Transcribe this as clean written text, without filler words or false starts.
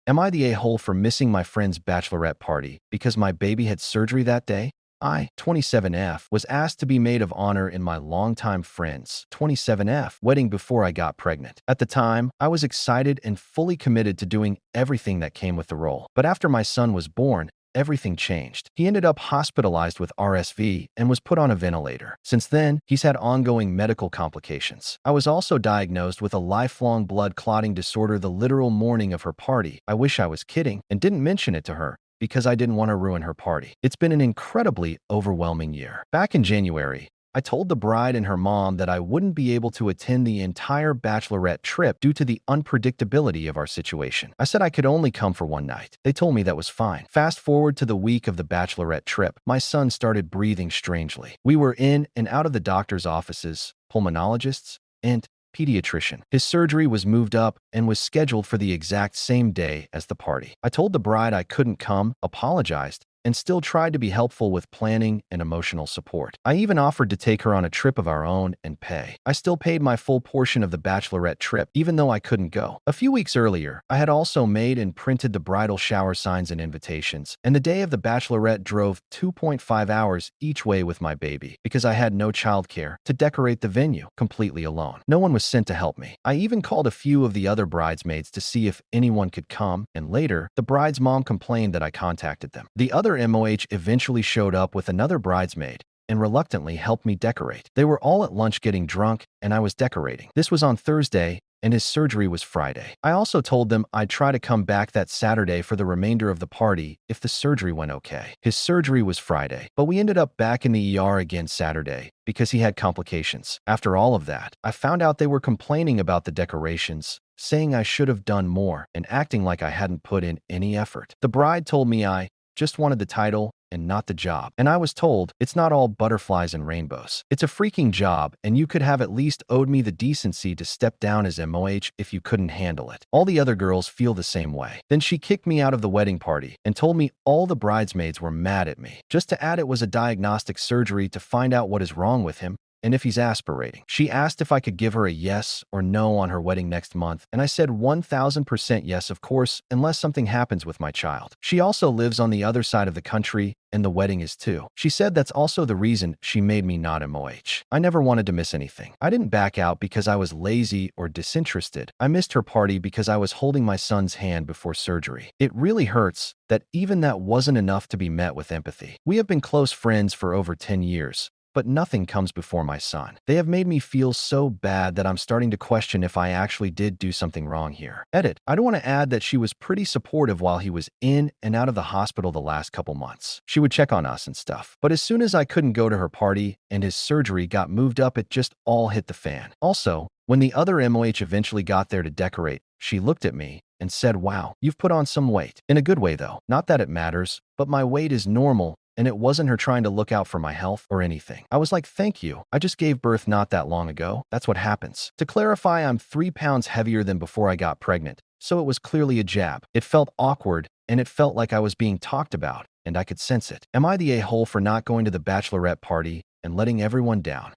Am I the a-hole for missing my friend's bachelorette party because my baby had surgery that day? I, 27F, was asked to be maid of honor in my longtime friend's 27F wedding before I got pregnant. At the time, I was excited and fully committed to doing everything that came with the role. But after my son was born, everything changed. He ended up hospitalized with RSV and was put on a ventilator. Since then, he's had ongoing medical complications. I was also diagnosed with a lifelong blood clotting disorder the literal morning of her party. I wish I was kidding and didn't mention it to her, because I didn't want to ruin her party. It's been an incredibly overwhelming year. Back in January, I told the bride and her mom that I wouldn't be able to attend the entire bachelorette trip due to the unpredictability of our situation. I said I could only come for one night. They told me that was fine. Fast forward to the week of the bachelorette trip, my son started breathing strangely. We were in and out of the doctor's offices, pulmonologists, and pediatrician. His surgery was moved up and was scheduled for the exact same day as the party. I told the bride I couldn't come, apologized, and still tried to be helpful with planning and emotional support. I even offered to take her on a trip of our own and pay. I still paid my full portion of the bachelorette trip, even though I couldn't go. A few weeks earlier, I had also made and printed the bridal shower signs and invitations, and the day of the bachelorette drove 2.5 hours each way with my baby, because I had no childcare, to decorate the venue completely alone. No one was sent to help me. I even called a few of the other bridesmaids to see if anyone could come, and later, the bride's mom complained that I contacted them. The other MOH eventually showed up with another bridesmaid and reluctantly helped me decorate. They were all at lunch getting drunk, and I was decorating. This was on Thursday, and his surgery was Friday. I also told them I'd try to come back that Saturday for the remainder of the party if the surgery went okay. His surgery was Friday, but we ended up back in the ER again Saturday because he had complications. After all of that, I found out they were complaining about the decorations, saying I should have done more and acting like I hadn't put in any effort. The bride told me I just wanted the title and not the job. And I was told, it's not all butterflies and rainbows. It's a freaking job, and you could have at least owed me the decency to step down as MOH if you couldn't handle it. All the other girls feel the same way. Then she kicked me out of the wedding party and told me all the bridesmaids were mad at me. Just to add, it was a diagnostic surgery to find out what is wrong with him and if he's aspirating. She asked if I could give her a yes or no on her wedding next month, and I said 1000% yes, of course, unless something happens with my child. She also lives on the other side of the country, and the wedding is too. She said that's also the reason she made me not MOH. I never wanted to miss anything. I didn't back out because I was lazy or disinterested. I missed her party because I was holding my son's hand before surgery. It really hurts that even that wasn't enough to be met with empathy. We have been close friends for over 10 years. But nothing comes before my son. They have made me feel so bad that I'm starting to question if I actually did do something wrong here. Edit. I don't want to add that she was pretty supportive while he was in and out of the hospital the last couple months. She would check on us and stuff. But as soon as I couldn't go to her party and his surgery got moved up, it just all hit the fan. Also, when the other MOH eventually got there to decorate, she looked at me and said, "Wow, you've put on some weight." In a good way though. Not that it matters, but my weight is normal, and it wasn't her trying to look out for my health or anything. I was like, thank you. I just gave birth not that long ago. That's what happens. To clarify, I'm 3 pounds heavier than before I got pregnant, so it was clearly a jab. It felt awkward, and it felt like I was being talked about, and I could sense it. Am I the a-hole for not going to the bachelorette party and letting everyone down?